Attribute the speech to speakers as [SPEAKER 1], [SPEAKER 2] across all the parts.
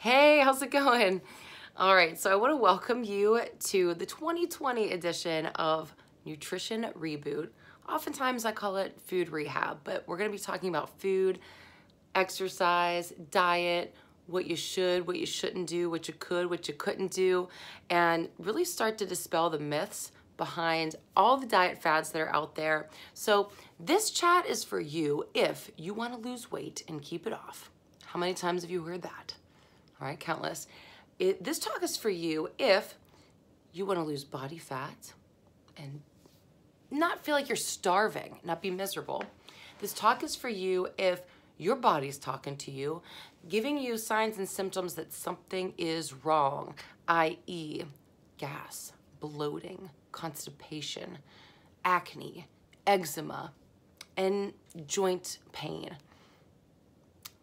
[SPEAKER 1] Hey, how's it going? All right, so I want to welcome you to the 2020 edition of Nutrition Reboot. Oftentimes I call it food rehab, but we're going to be talking about food, exercise, diet, what you should, what you shouldn't do, what you could, what you couldn't do, and really start to dispel the myths behind all the diet fads that are out there. So this chat is for you if you want to lose weight and keep it off. How many times have you heard that? All right, countless. This talk is for you if you want to lose body fat and not feel like you're starving, not be miserable. This talk is for you if your body's talking to you, giving you signs and symptoms that something is wrong, i.e. gas, bloating, constipation, acne, eczema, and joint pain.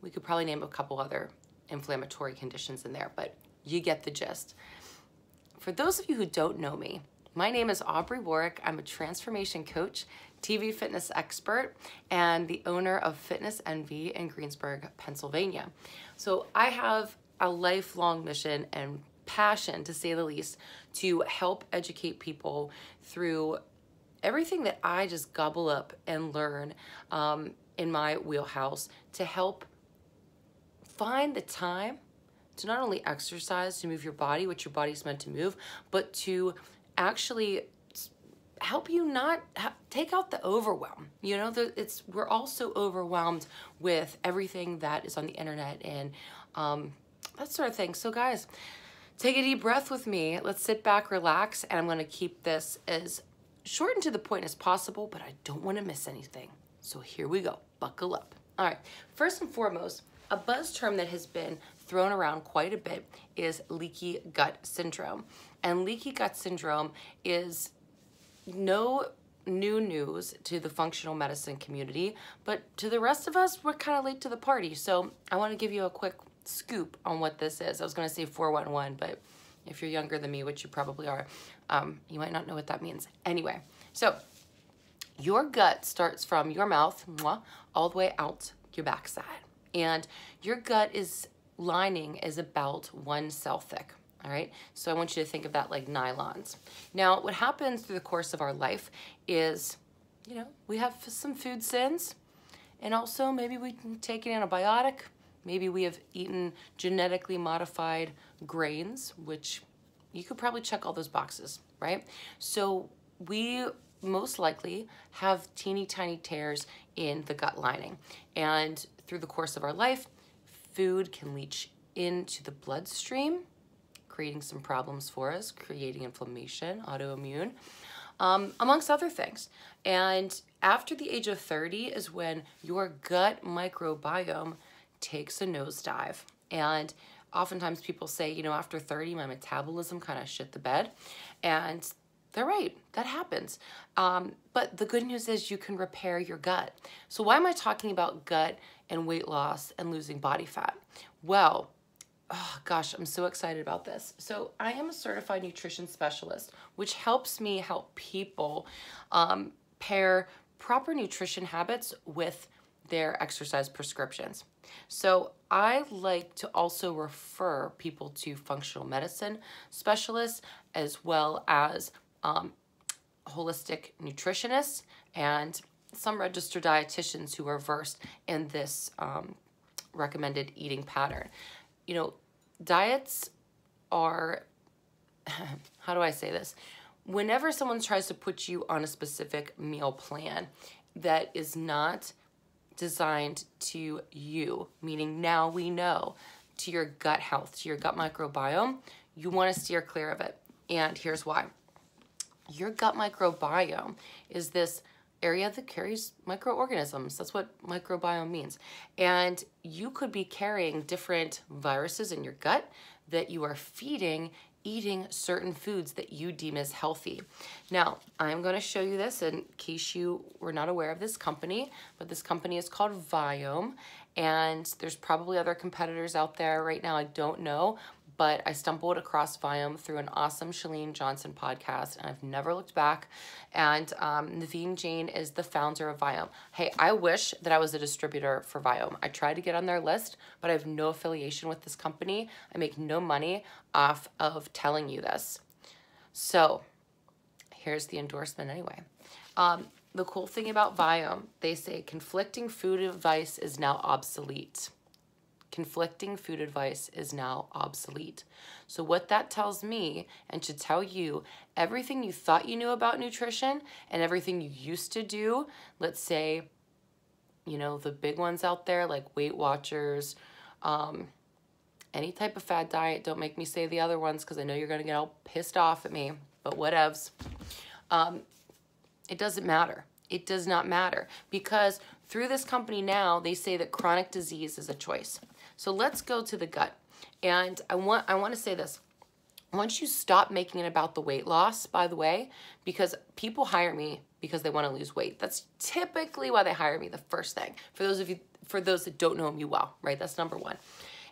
[SPEAKER 1] We could probably name a couple other inflammatory conditions in there, but you get the gist. For those of you who don't know me, my name is Aubrey Warwick. I'm a transformation coach, TV fitness expert, and the owner of Fitness Envy in Greensburg, Pennsylvania. So I have a lifelong mission and passion, to say the least, to help educate people through everything that I just gobble up and learn in my wheelhouse to help find the time to not only exercise, to move your body, what your body's meant to move, but to actually help you not take out the overwhelm. You know, we're all so overwhelmed with everything that is on the internet and that sort of thing. So guys, take a deep breath with me. Let's sit back, relax, and I'm gonna keep this as short and to the point as possible, but I don't wanna miss anything. So here we go, buckle up. All right, first and foremost, a buzz term that has been thrown around quite a bit is leaky gut syndrome. And leaky gut syndrome is no new news to the functional medicine community, but to the rest of us, we're kind of late to the party. So I want to give you a quick scoop on what this is. I was going to say 411, but if you're younger than me, which you probably are, you might not know what that means. Anyway, so your gut starts from your mouth all the way out your backside. And your gut lining is about 1 cell thick, all right? So I want you to think of that like nylons. Now, what happens through the course of our life is, you know, we have some food sins, and also maybe we can take an antibiotic, maybe we have eaten genetically modified grains, which you could probably check all those boxes, right? So we most likely have teeny tiny tears in the gut lining. And through the course of our life, food can leach into the bloodstream, creating some problems for us, creating inflammation, autoimmune, amongst other things. And after the age of 30 is when your gut microbiome takes a nosedive. And oftentimes people say, you know, after 30, my metabolism kind of shit the bed. And they're right, that happens. But the good news is you can repair your gut. So why am I talking about gut and weight loss and losing body fat? Well, oh gosh, I'm so excited about this. So I am a certified nutrition specialist, which helps me help people pair proper nutrition habits with their exercise prescriptions. So I like to also refer people to functional medicine specialists as well as holistic nutritionists and some registered dietitians who are versed in this recommended eating pattern. You know, diets are, how do I say this? Whenever someone tries to put you on a specific meal plan that is not designed to you, meaning now we know, to your gut health, to your gut microbiome, you want to steer clear of it. And here's why. Your gut microbiome is this area that carries microorganisms. That's what microbiome means. And you could be carrying different viruses in your gut that you are feeding eating certain foods that you deem as healthy. Now, I'm going to show you this in case you were not aware of this company, but this company is called Biome, and there's probably other competitors out there right now, I don't know, but I stumbled across Biome through an awesome Chalene Johnson podcast, and I've never looked back. And Naveen Jain is the founder of Biome. Hey, I wish that I was a distributor for Biome. I tried to get on their list, but I have no affiliation with this company. I make no money off of telling you this. So here's the endorsement anyway. The cool thing about Biome, they say conflicting food advice is now obsolete. Conflicting food advice is now obsolete. So what that tells me, and should tell you, everything you thought you knew about nutrition and everything you used to do, let's say, you know, the big ones out there like Weight Watchers, any type of fad diet, don't make me say the other ones because I know you're going to get all pissed off at me, but whatevs. It doesn't matter. It does not matter, because through this company now, they say that chronic disease is a choice. So let's go to the gut. And I want to say this. Once you stop making it about the weight loss, by the way, because people hire me because they want to lose weight. That's typically why they hire me, the first thing. For those that don't know me well, right? That's number one.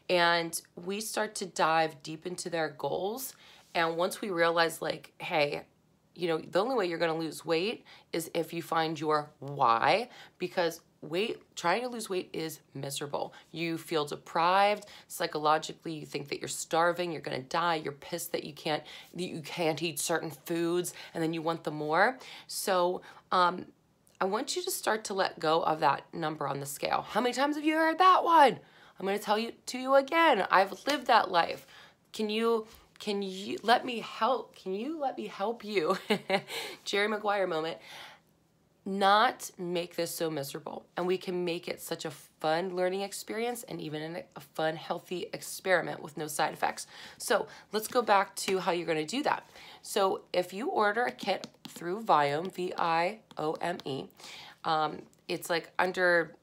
[SPEAKER 1] And we start to dive deep into their goals. And once we realize, like, hey, you know, the only way you're going to lose weight is if you find your why, because trying to lose weight is miserable. You feel deprived psychologically. You think that you're starving, you're going to die. You're pissed that you can't eat certain foods, and then you want them more. So, I want you to start to let go of that number on the scale. How many times have you heard that one? I'm going to tell you again. I've lived that life. Can you let me help? Can you let me help you? Jerry Maguire moment. Not make this so miserable, and we can make it such a fun learning experience and even a fun, healthy experiment with no side effects. So let's go back to how you're going to do that. So if you order a kit through Biome, V-I-O-M-E, it's like under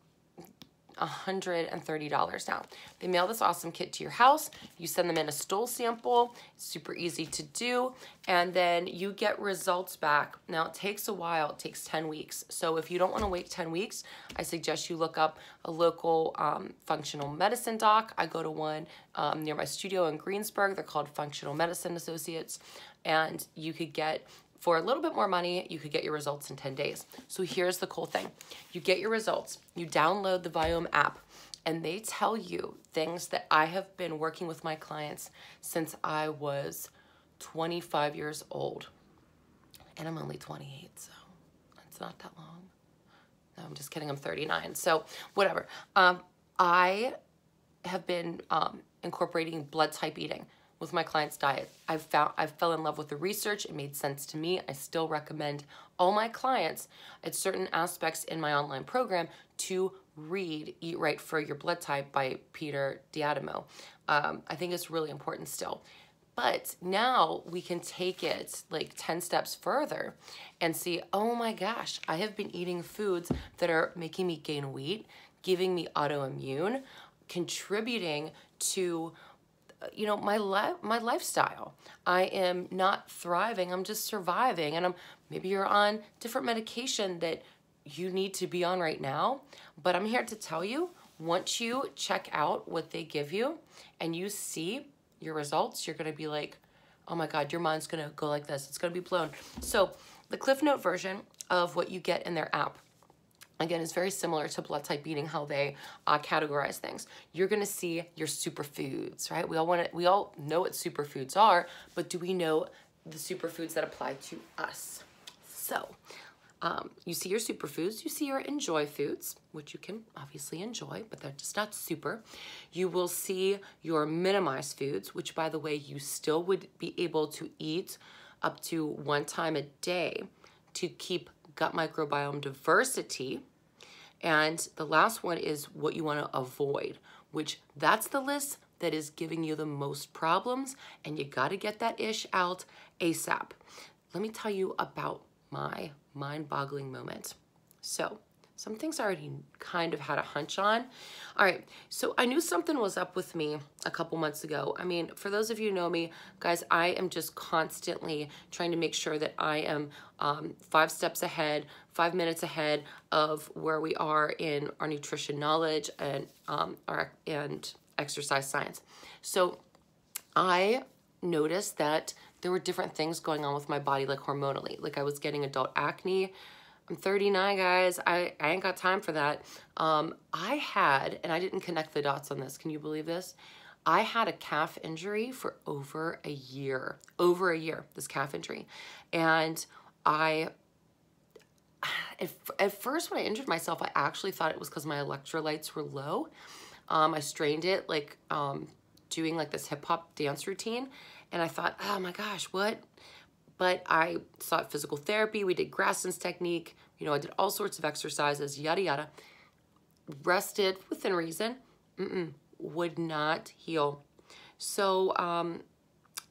[SPEAKER 1] $130 now. They mail this awesome kit to your house. You send them in a stool sample. It's super easy to do. And then you get results back. Now, it takes a while. It takes 10 weeks. So if you don't want to wait 10 weeks, I suggest you look up a local functional medicine doc. I go to one near my studio in Greensburg. They're called Functional Medicine Associates. And you could get, for a little bit more money, you could get your results in 10 days. So here's the cool thing. You get your results, you download the Biome app, and they tell you things that I have been working with my clients since I was 25 years old. And I'm only 28, so it's not that long. No, I'm just kidding, I'm 39, so whatever. I have been incorporating blood type eating with my clients' diet. I fell in love with the research. It made sense to me. I still recommend all my clients at certain aspects in my online program to read Eat Right for Your Blood Type by Peter Diademo. I think it's really important still. But now we can take it like 10 steps further and see, oh my gosh, I have been eating foods that are making me gain weight, giving me autoimmune, contributing to my lifestyle. I am not thriving, I'm just surviving. And maybe you're on different medication that you need to be on right now. But I'm here to tell you, once you check out what they give you and you see your results, you're gonna be like, oh my God, your mind's gonna go like this. It's gonna be blown. So the Cliff Note version of what you get in their app, again, is very similar to blood type eating, how they categorize things. You're gonna see your superfoods, right? We all know what superfoods are, but do we know the superfoods that apply to us? So you see your superfoods, you see your enjoy foods, which you can obviously enjoy, but they're just not super. You will see your minimize foods, which, by the way, you still would be able to eat up to 1 time a day to keep gut microbiome diversity. And the last one is what you want to avoid, which that's the list that is giving you the most problems, and you got to get that ish out ASAP. Let me tell you about my mind-boggling moment. So some things I already kind of had a hunch on. All right, so I knew something was up with me a couple months ago. I mean, for those of you who know me, guys, I am just constantly trying to make sure that I am 5 steps ahead, 5 minutes ahead of where we are in our nutrition knowledge and exercise science. So I noticed that there were different things going on with my body, like hormonally. Like I was getting adult acne. I'm 39, guys. I ain't got time for that. I had, and I didn't connect the dots on this. Can you believe this? I had a calf injury for over a year, this calf injury. And at first when I injured myself, I actually thought it was because my electrolytes were low. I strained it like doing like this hip hop dance routine. And I thought, oh my gosh, what? But I sought physical therapy. We did Graston's technique. You know, I did all sorts of exercises, yada, yada. Rested within reason. Would not heal. So,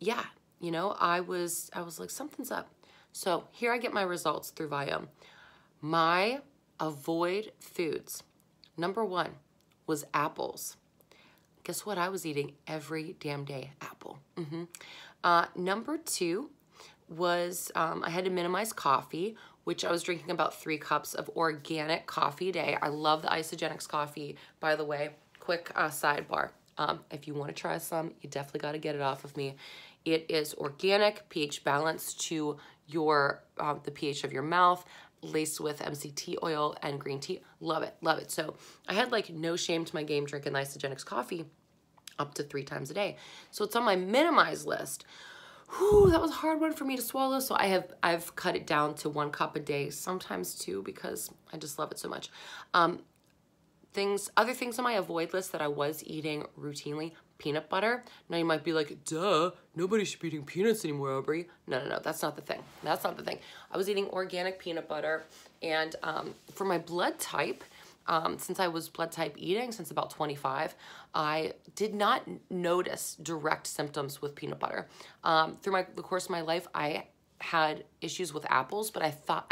[SPEAKER 1] yeah, you know, I was like, something's up. So here I get my results through biome. My avoid foods. Number 1 was apples. Guess what? I was eating every damn day, apple. Number 2 was I had to minimize coffee, which I was drinking about 3 cups of organic coffee a day. I love the Isogenics coffee, by the way. Quick sidebar. If you want to try some, you definitely got to get it off of me. It is organic, pH balanced to your the pH of your mouth, laced with MCT oil and green tea. Love it, love it. So I had like no shame to my game drinking the Isogenics coffee up to 3 times a day. So it's on my minimize list. Whew, that was a hard one for me to swallow. So I've cut it down to 1 cup a day, sometimes 2, because I just love it so much. Other things on my avoid list that I was eating routinely, peanut butter. Now you might be like, duh, nobody should be eating peanuts anymore, Aubrey. No, that's not the thing. That's not the thing. I was eating organic peanut butter, and for my blood type, since I was blood type eating since about 25, I did not notice direct symptoms with peanut butter. Through the course of my life, I had issues with apples, but I thought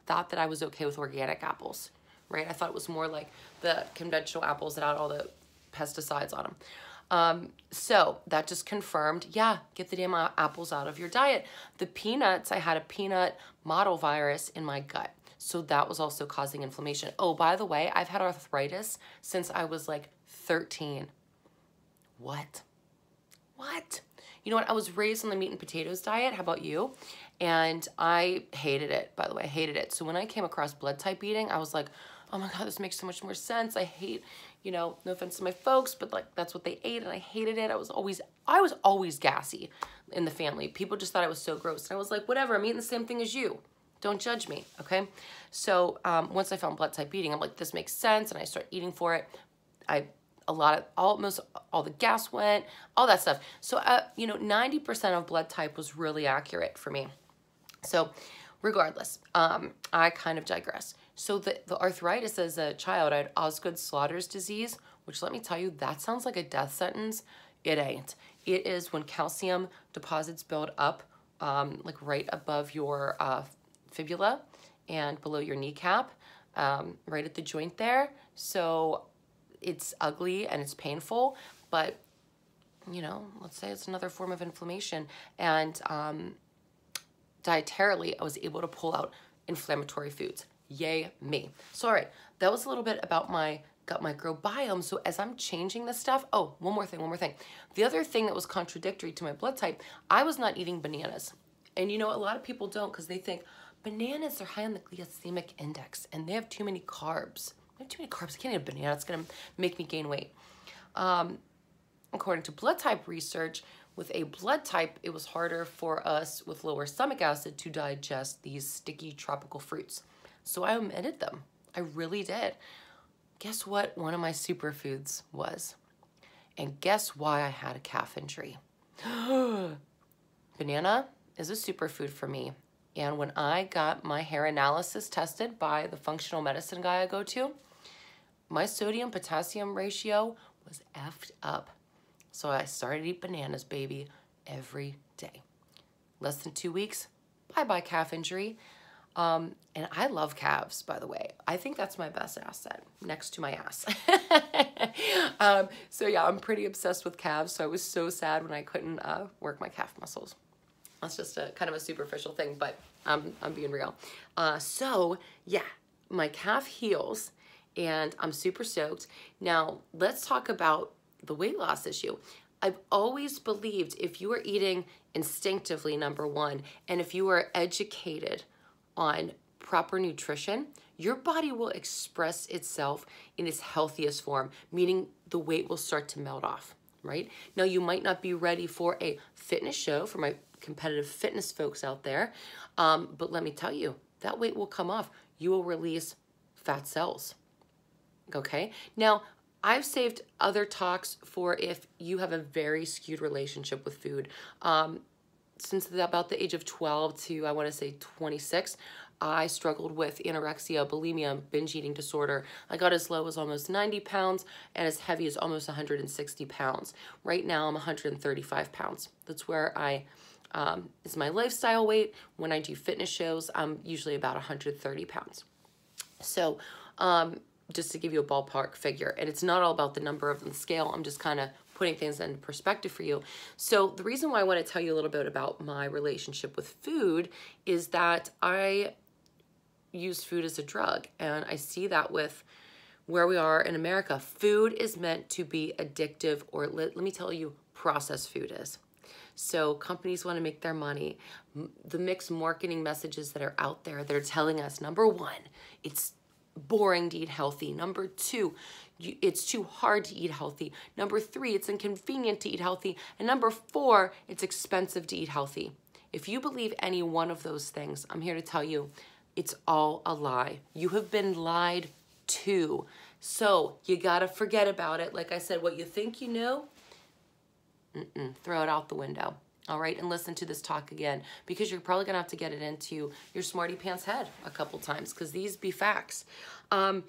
[SPEAKER 1] that I was okay with organic apples, right? I thought it was more like the conventional apples that had all the pesticides on them. So that just confirmed, yeah, get the damn apples out of your diet. The peanuts, I had a peanut mottle virus in my gut. So that was also causing inflammation. Oh, by the way, I've had arthritis since I was like 13. What? You know what? I was raised on the meat and potatoes diet. How about you? And I hated it, by the way. I hated it. So when I came across blood type eating, I was like, oh my God, this makes so much more sense. I hate, you know, no offense to my folks, but like that's what they ate and I hated it. I was always gassy in the family. People just thought I was so gross. And I was like, whatever, I'm eating the same thing as you. Don't judge me, okay? So once I found blood type eating, I'm like, this makes sense, and I start eating for it. Almost all the gas went, all that stuff. So, you know, 90% of blood type was really accurate for me. So regardless, I kind of digress. So the arthritis as a child, I had Osgood-Schlatters disease, which let me tell you, that sounds like a death sentence. It ain't. It is when calcium deposits build up, like right above your fibula and below your kneecap, right at the joint there. So it's ugly and it's painful, but you know, let's say it's another form of inflammation. And dietarily, I was able to pull out inflammatory foods. Yay me. So all right, that was a little bit about my gut microbiome. So as I'm changing this stuff, oh, one more thing. The other thing that was contradictory to my blood type, I was not eating bananas. And you know, a lot of people don't, because they think bananas are high on the glycemic index and they have too many carbs. I have too many carbs. I can't eat a banana. It's going to make me gain weight. According to blood type research, with a blood type, it was harder for us with lower stomach acid to digest these sticky tropical fruits. So I omitted them. I really did. Guess what one of my superfoods was? And guess why I had a calf injury? Banana is a superfood for me. And when I got my hair analysis tested by the functional medicine guy I go to, my sodium-potassium ratio was effed up. So I started to eat bananas, baby, every day. Less than 2 weeks, bye-bye calf injury. And I love calves, by the way. I think that's my best asset, next to my ass. So yeah, I'm pretty obsessed with calves. So I was so sad when I couldn't work my calf muscles. That's just a kind of a superficial thing, but I'm being real. So yeah, my calf heals and I'm super stoked. Now let's talk about the weight loss issue. I've always believed if you are eating instinctively, number one, and if you are educated on proper nutrition, your body will express itself in its healthiest form, meaning the weight will start to melt off, right? Now, you might not be ready for a fitness show, for my competitive fitness folks out there, but let me tell you, that weight will come off. You will release fat cells, okay? Now, I've saved other talks for if you have a very skewed relationship with food. Since about the age of 12 to, I want to say 26, I struggled with anorexia, bulimia, binge eating disorder. I got as low as almost 90 pounds and as heavy as almost 160 pounds. Right now, I'm 135 pounds. That's where is my lifestyle weight. When I do fitness shows, I'm usually about 130 pounds. So, just to give you a ballpark figure, and it's not all about the number of the scale, I'm just kind of putting things in perspective for you. So the reason why I want to tell you a little bit about my relationship with food is that I use food as a drug, and I see that with where we are in America. Food is meant to be addictive, or let me tell you, processed food is. So companies want to make their money. The mixed marketing messages that are out there, they're telling us, number one, it's boring to eat healthy. Number two, it's too hard to eat healthy. Number three, it's inconvenient to eat healthy. And number four, it's expensive to eat healthy. If you believe any one of those things, I'm here to tell you, it's all a lie. You have been lied to. So you gotta forget about it. Like I said, what you think you know, throw it out the window. All right, and listen to this talk again, because you're probably gonna have to get it into your smarty pants head a couple times, because these be facts. According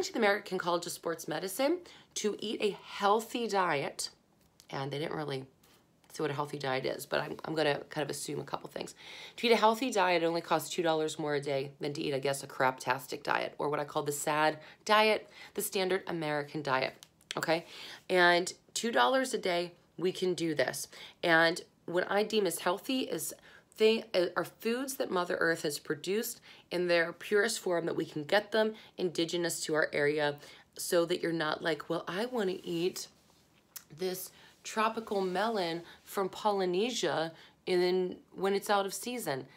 [SPEAKER 1] to the American College of Sports Medicine, to eat a healthy diet, and they didn't really say what a healthy diet is, but I'm gonna kind of assume a couple things. To eat a healthy diet, it only costs $2 more a day than to eat, I guess, a craptastic diet, or what I call the SAD diet, the standard American diet, okay? And $2 a day, we can do this. And what I deem as healthy is they are foods that Mother Earth has produced in their purest form, that we can get them indigenous to our area, so that you're not like, well, I want to eat this tropical melon from Polynesia and then when it's out of season.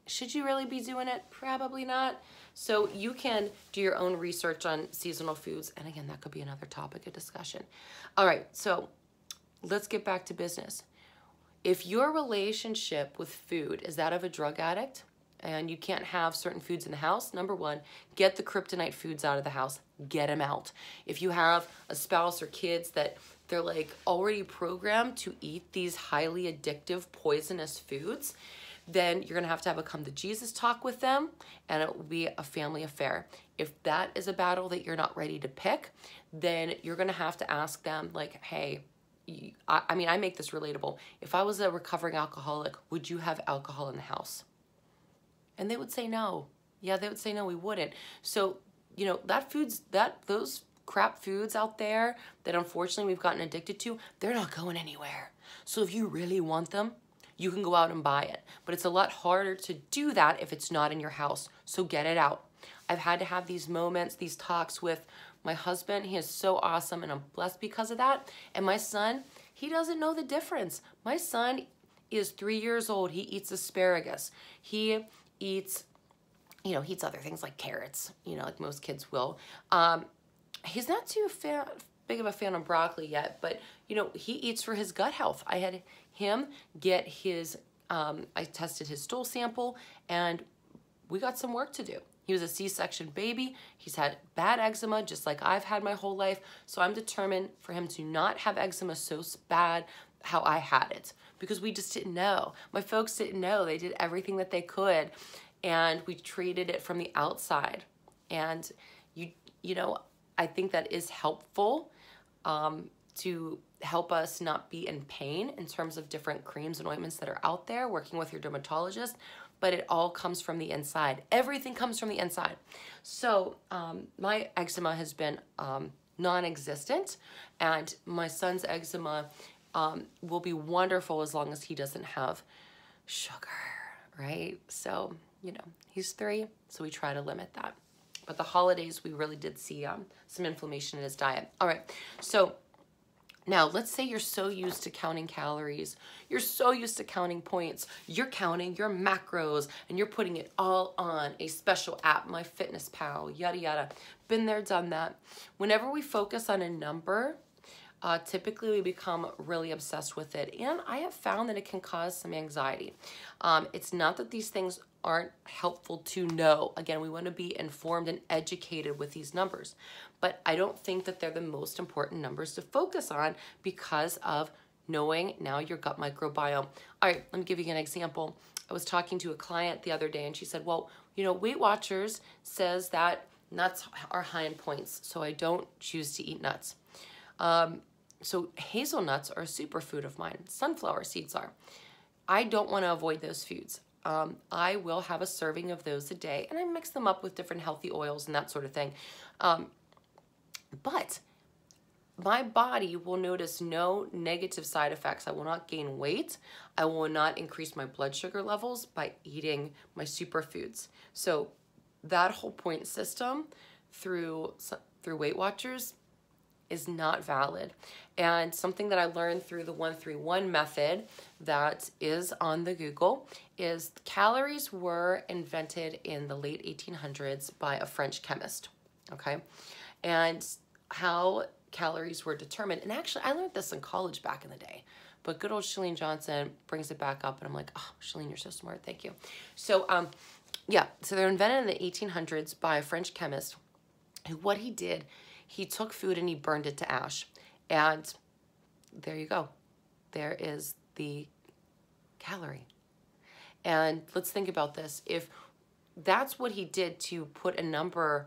[SPEAKER 1] Should you really be doing it? Probably not. So you can do your own research on seasonal foods. And again, that could be another topic of discussion. All right, so let's get back to business. If your relationship with food is that of a drug addict and you can't have certain foods in the house, number one, get the kryptonite foods out of the house. Get them out. If you have a spouse or kids that they're like already programmed to eat these highly addictive, poisonous foods, then you're gonna have to have a come to Jesus talk with them, and it will be a family affair. If that is a battle that you're not ready to pick, then you're gonna have to ask them like, hey, I mean, I make this relatable. If I was a recovering alcoholic, would you have alcohol in the house? And they would say no. Yeah, they would say no, we wouldn't. So, you know, those crap foods out there that unfortunately we've gotten addicted to, they're not going anywhere. So if you really want them, you can go out and buy it. But it's a lot harder to do that if it's not in your house. So get it out. I've had to have these moments, these talks with my husband. He is so awesome, and I'm blessed because of that. And my son, he doesn't know the difference. My son is 3 years old. He eats asparagus. He eats, he eats other things like carrots, like most kids will. He's not too big of a fan of broccoli yet, but, he eats for his gut health. I had him get his, I tested his stool sample, and we got some work to do. He was a C-section baby. He's had bad eczema, just like I've had my whole life. So I'm determined for him to not have eczema so bad how I had it, because we just didn't know. My folks didn't know. They did everything that they could, and we treated it from the outside. And I think that is helpful to help us not be in pain in terms of different creams and ointments that are out there, working with your dermatologist. But it all comes from the inside. Everything comes from the inside. So my eczema has been non-existent, and my son's eczema will be wonderful as long as he doesn't have sugar, right? So, he's 3, so we try to limit that. But the holidays, we really did see some inflammation in his diet. All right, so Now, let's say you're so used to counting calories, you're so used to counting points, you're counting your macros and you're putting it all on a special app, MyFitnessPal, yada, yada. Been there, done that. Whenever we focus on a number, typically we become really obsessed with it. And I have found that it can cause some anxiety. It's not that these things aren't helpful to know. Again, we want to be informed and educated with these numbers. But I don't think that they're the most important numbers to focus on because of knowing now your gut microbiome. All right, let me give you an example. I was talking to a client the other day and she said, well, you know, Weight Watchers says that nuts are high in points, so I don't choose to eat nuts. So hazelnuts are a superfood of mine. Sunflower seeds are. I don't want to avoid those foods. I will have a serving of those a day, and I mix them up with different healthy oils and that sort of thing. But my body will notice no negative side effects. I will not gain weight. I will not increase my blood sugar levels by eating my superfoods. So that whole point system through Weight Watchers is not valid. And something that I learned through the 131 method that is on the Google is calories were invented in the late 1800s by a French chemist, okay? And how calories were determined, and actually I learned this in college back in the day, but good old Chalene Johnson brings it back up and I'm like, oh, Chalene, you're so smart, thank you. So yeah, so they're invented in the 1800s by a French chemist who, what he did, he took food and he burned it to ash. And there you go. There is the calorie. And let's think about this. If that's what he did to put a number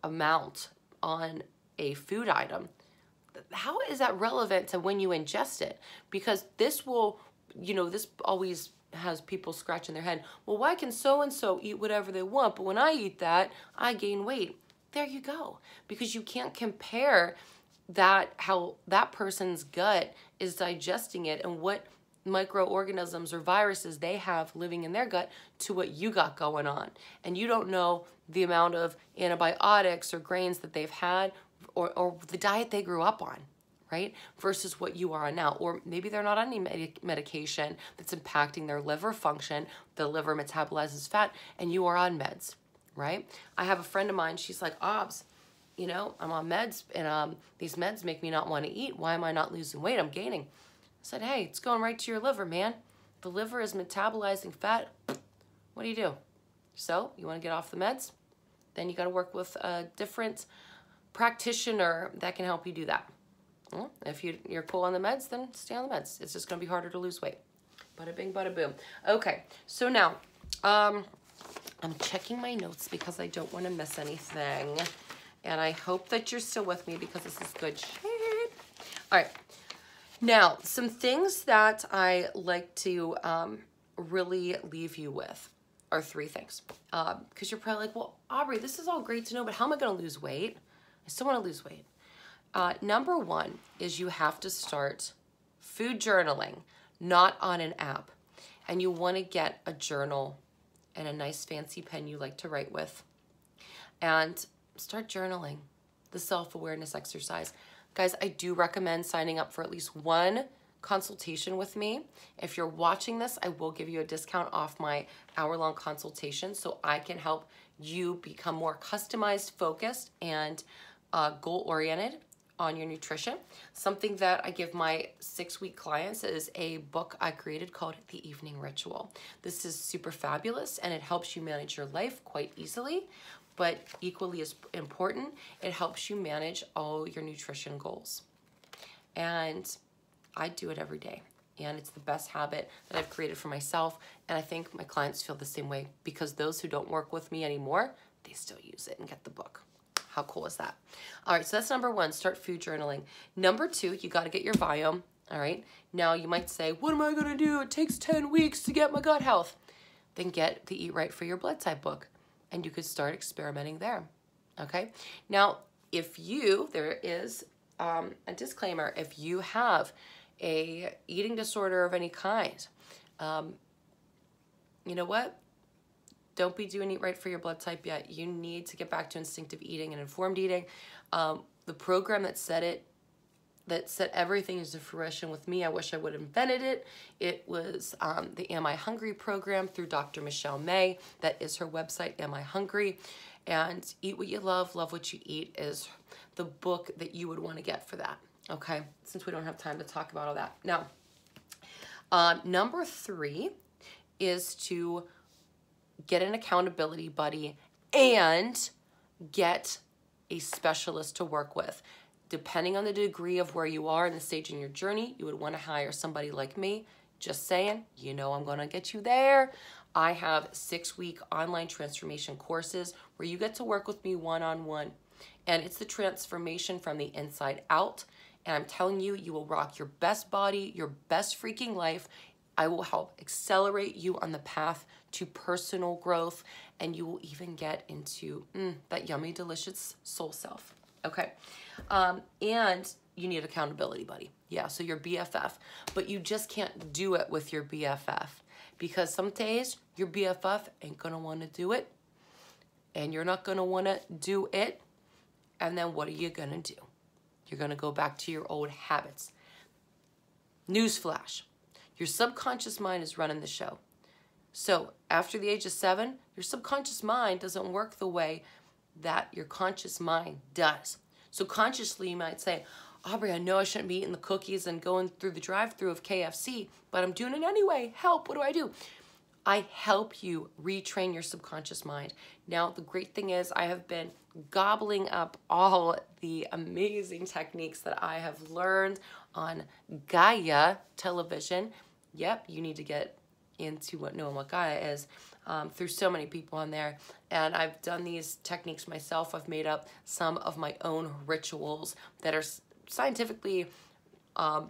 [SPEAKER 1] amount on a food item, how is that relevant to when you ingest it? Because this will, you know, this always has people scratching their head. Well, why can so-and-so eat whatever they want, but when I eat that, I gain weight? There you go. Because you can't compare that, how that person's gut is digesting it and what microorganisms or viruses they have living in their gut to what you got going on. And you don't know the amount of antibiotics or grains that they've had or the diet they grew up on, right? Versus what you are on now. Or maybe they're not on any medication that's impacting their liver function. The liver metabolizes fat and you are on meds, right? I have a friend of mine, she's like, Obs, you know, I'm on meds and these meds make me not want to eat. Why am I not losing weight? I'm gaining. I said, hey, it's going right to your liver, man. The liver is metabolizing fat. What do you do? So you want to get off the meds? Then you got to work with a different practitioner that can help you do that. Well, if you're cool on the meds, then stay on the meds. It's just going to be harder to lose weight. Bada bing, bada boom. Okay, so now I'm checking my notes because I don't want to miss anything. And I hope that you're still with me because this is good shit. All right. Now, some things that I like to really leave you with are three things. Because you're probably like, well, Aubrey, this is all great to know, but how am I going to lose weight? I still want to lose weight. Number one is you have to start food journaling, not on an app. And you want to get a journal and a nice fancy pen you like to write with. And start journaling, the self-awareness exercise. Guys, I do recommend signing up for at least one consultation with me. If you're watching this, I will give you a discount off my hour-long consultation so I can help you become more customized, focused, and goal-oriented on your nutrition. Something that I give my 6-week clients is a book I created called The Evening Ritual. This is super fabulous and it helps you manage your life quite easily, but equally as important, it helps you manage all your nutrition goals. And I do it every day. And it's the best habit that I've created for myself. And I think my clients feel the same way because those who don't work with me anymore, they still use it and get the book. How cool is that? All right, so that's number one, start food journaling. Number two, you got to get your biome. All right, now you might say, what am I going to do? It takes 10 weeks to get my gut health. Then get the Eat Right for Your Blood Type book. And you could start experimenting there, okay? Now, there is a disclaimer, if you have a eating disorder of any kind, you know what? Don't be doing Eat Right for Your Blood Type yet. You need to get back to instinctive eating and informed eating. The program that that set everything into fruition with me. I wish I would have invented it. It was the Am I Hungry program through Dr. Michelle May. That is her website, Am I Hungry? And Eat What You Love What You Eat is the book that you would want to get for that, okay? Since we don't have time to talk about all that. Now, number 3 is to get an accountability buddy and get a specialist to work with. Depending on the degree of where you are in the stage in your journey, you would want to hire somebody like me. Just saying, you know I'm going to get you there. I have 6-week online transformation courses where you get to work with me one-on-one. And it's the transformation from the inside out. And I'm telling you, you will rock your best body, your best freaking life. I will help accelerate you on the path to personal growth. And you will even get into that yummy, delicious soul self. Okay. And you need accountability buddy. Yeah, so your BFF. But you just can't do it with your BFF. Because some days your BFF ain't going to want to do it. And you're not going to want to do it. And then what are you going to do? You're going to go back to your old habits. Newsflash. Your subconscious mind is running the show. So after the age of 7, your subconscious mind doesn't work the way that your conscious mind does. So consciously you might say, Aubrey, I know I shouldn't be eating the cookies and going through the drive-thru of KFC, but I'm doing it anyway. Help, what do I do? I help you retrain your subconscious mind. Now, the great thing is I have been gobbling up all the amazing techniques that I have learned on Gaia television. Yep, you need to get into knowing what Gaia is through so many people on there. And I've done these techniques myself. I've made up some of my own rituals that are scientifically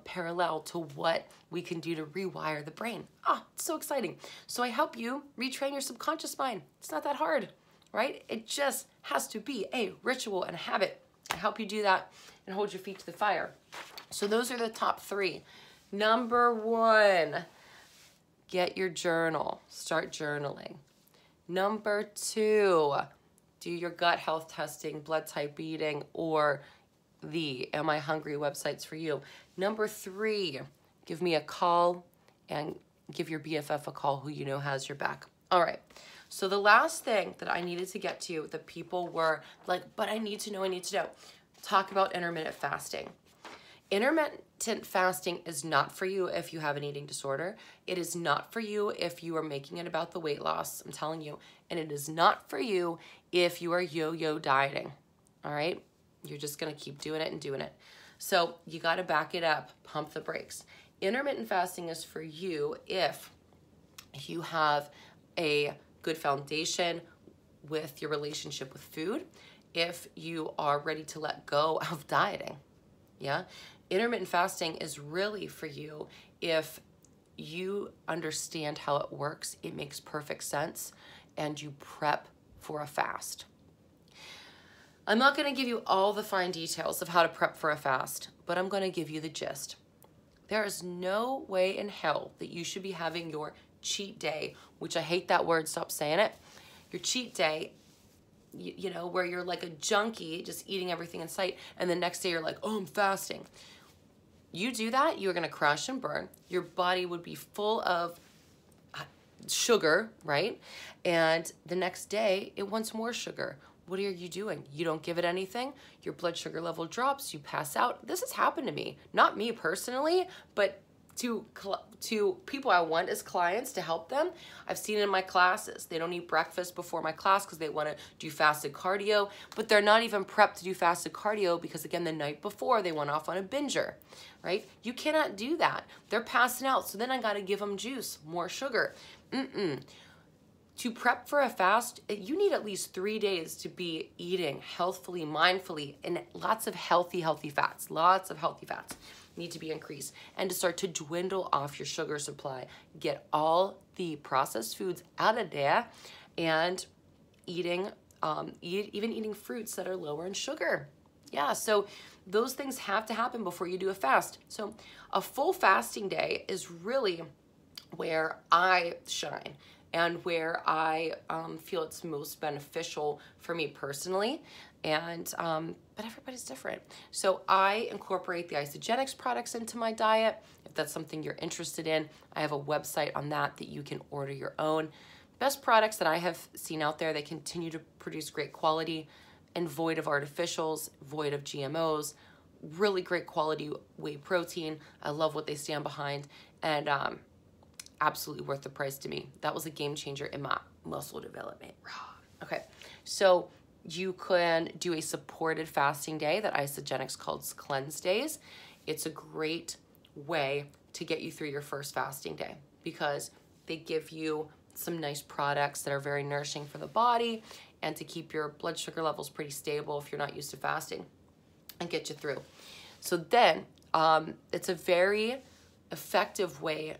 [SPEAKER 1] parallel to what we can do to rewire the brain. It's so exciting. So I help you retrain your subconscious mind. It's not that hard, right? It just has to be a ritual and a habit. I help you do that and hold your feet to the fire. So those are the top 3. Number 1, get your journal. Start journaling. Number 2, do your gut health testing, blood type reading, or the Am I Hungry websites for you. Number 3, give me a call and give your BFF a call who you know has your back. All right. So the last thing that I needed to get to, the people were like, but I need to know. Talk about intermittent fasting. Intermittent fasting is not for you if you have an eating disorder. It is not for you if you are making it about the weight loss, I'm telling you. And it is not for you if you are yo-yo dieting, all right? You're just gonna keep doing it and doing it. So you gotta back it up, pump the brakes. Intermittent fasting is for you if you have a good foundation with your relationship with food, if you are ready to let go of dieting, yeah? Intermittent fasting is really for you if you understand how it works, it makes perfect sense, and you prep for a fast. I'm not going to give you all the fine details of how to prep for a fast, but I'm going to give you the gist. There is no way in hell that you should be having your cheat day, which I hate that word, stop saying it. Your cheat day, you know, where you're like a junkie, just eating everything in sight, and the next day you're like, oh, I'm fasting. You do that, you're going to crash and burn. Your body would be full of sugar, right? And the next day, it wants more sugar. What are you doing? You don't give it anything. Your blood sugar level drops. You pass out. This has happened to me. Not me personally, but to people I want as clients to help them. I've seen it in my classes. They don't eat breakfast before my class because they want to do fasted cardio, but they're not even prepped to do fasted cardio because, again, the night before they went off on a binger, right? You cannot do that. They're passing out, so then I got to give them juice, more sugar. To prep for a fast, you need at least 3 days to be eating healthfully, mindfully, and lots of healthy fats. Lots of healthy fats need to be increased, and to start to dwindle off your sugar supply. Get all the processed foods out of there, and eating, even eating fruits that are lower in sugar. Yeah, so those things have to happen before you do a fast. So a full fasting day is really where I shine and where I feel it's most beneficial for me personally. And but everybody's different. So I incorporate the Isogenics products into my diet. If that's something you're interested in, I have a website on that you can order your own. Best products that I have seen out there, they continue to produce great quality and void of artificials, void of GMOs, really great quality whey protein. I love what they stand behind, and absolutely worth the price to me. That was a game changer in my muscle development. Okay, so you can do a supported fasting day that Isogenics calls cleanse days. It's a great way to get you through your first fasting day because they give you some nice products that are very nourishing for the body and to keep your blood sugar levels pretty stable if you're not used to fasting and get you through. So then it's a very effective way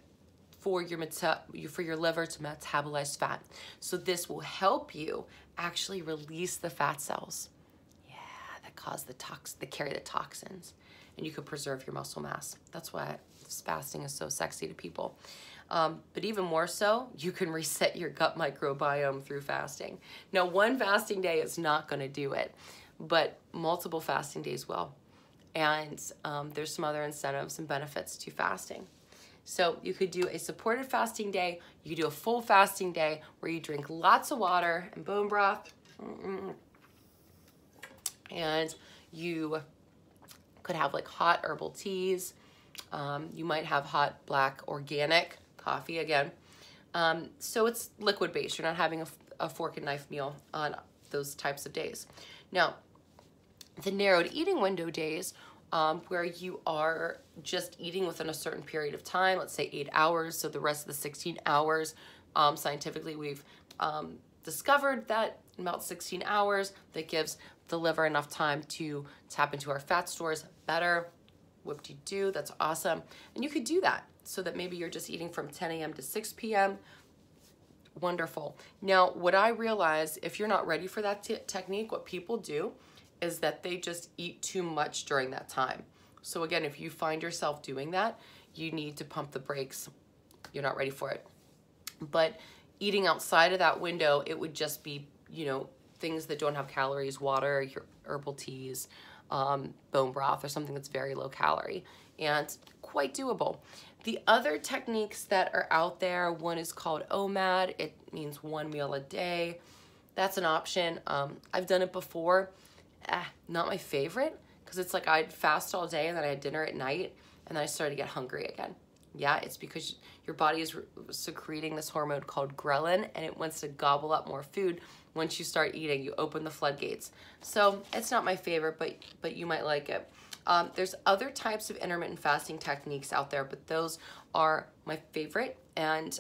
[SPEAKER 1] for your liver to metabolize fat. So this will help you actually release the fat cells, that carry the toxins, and you can preserve your muscle mass. That's why fasting is so sexy to people. But even more so, you can reset your gut microbiome through fasting. Now, one fasting day is not going to do it, but multiple fasting days will. And there's some other incentives and benefits to fasting. So you could do a supported fasting day. You could do a full fasting day where you drink lots of water and bone broth. And you could have like hot herbal teas. You might have hot black organic coffee again. So it's liquid based. You're not having a fork and knife meal on those types of days. Now, the narrowed eating window days, where you are just eating within a certain period of time, let's say 8 hours, so the rest of the 16 hours, scientifically we've discovered that in about 16 hours, that gives the liver enough time to tap into our fat stores better. Whoop-de-doo, that's awesome. And you could do that so that maybe you're just eating from 10 a.m. to 6 p.m. Wonderful. Now, what I realize, if you're not ready for that technique, what people do is that they just eat too much during that time. So again, if you find yourself doing that, you need to pump the brakes. You're not ready for it. But eating outside of that window, it would just be, things that don't have calories, water, your herbal teas, bone broth, or something that's very low calorie and quite doable. The other techniques that are out there, one is called OMAD. It means 1 meal a day. That's an option. I've done it before. Not my favorite, because it's like I'd fast all day and then I had dinner at night and then I started to get hungry again. Yeah, it's because your body is secreting this hormone called ghrelin, and it wants to gobble up more food. Once you start eating, you open the floodgates. So it's not my favorite, but you might like it. There's other types of intermittent fasting techniques out there, but those are my favorite, and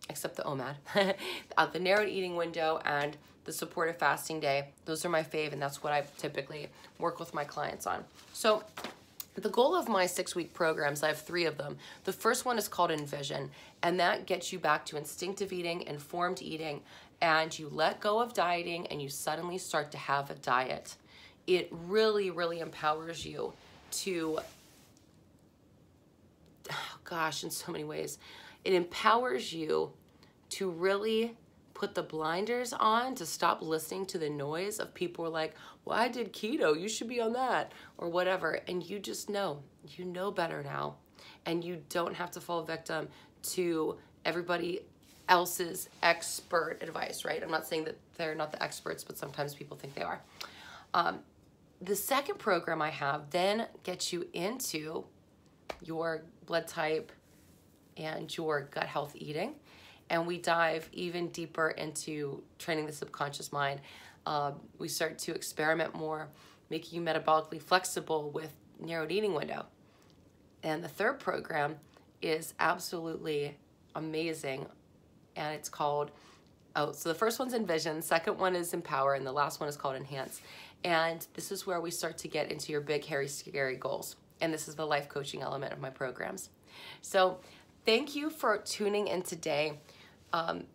[SPEAKER 1] except the OMAD. The narrowed eating window and the supportive fasting day, those are my fave, and that's what I typically work with my clients on. So the goal of my 6-week programs, I have 3 of them. The first one is called Envision, and that gets you back to instinctive eating, informed eating, and you let go of dieting and you suddenly start to have a diet. It really, really empowers you to, in so many ways, it empowers you to really put the blinders on, to stop listening to the noise of people who are like, well, I did keto, you should be on that, or whatever. And you just know, you know better now. And you don't have to fall victim to everybody else's expert advice, right? I'm not saying that they're not the experts, but sometimes people think they are. The second program I have then gets you into your blood type and your gut health eating. And we dive even deeper into training the subconscious mind. We start to experiment more, making you metabolically flexible with narrowed eating window. And the third program is absolutely amazing. And it's called, so the first one's Envision, the second one is Empower, and the last one is called Enhance. And this is where we start to get into your big, hairy, scary goals. And this is the life coaching element of my programs. So thank you for tuning in today.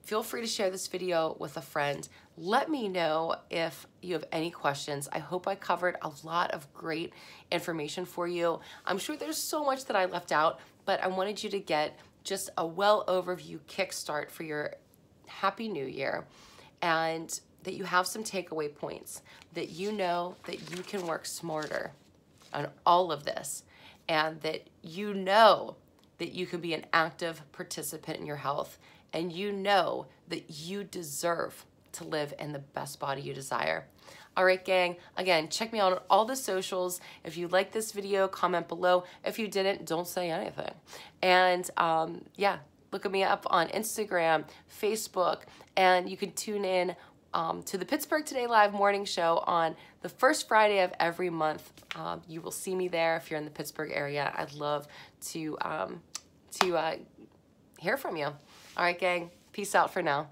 [SPEAKER 1] Feel free to share this video with a friend. Let me know if you have any questions. I hope I covered a lot of great information for you. I'm sure there's so much that I left out, but I wanted you to get just a well overview kickstart for your happy new year. And that you have some takeaway points, that you know that you can work smarter on all of this, and that you know that you can be an active participant in your health, and you know that you deserve to live in the best body you desire. All right, gang, again, check me out on all the socials. If you like this video, comment below. If you didn't, don't say anything. And yeah, look me up on Instagram, Facebook, and you can tune in to the Pittsburgh Today Live morning show on the first Friday of every month. You will see me there if you're in the Pittsburgh area. I'd love to hear from you. All right, gang, peace out for now.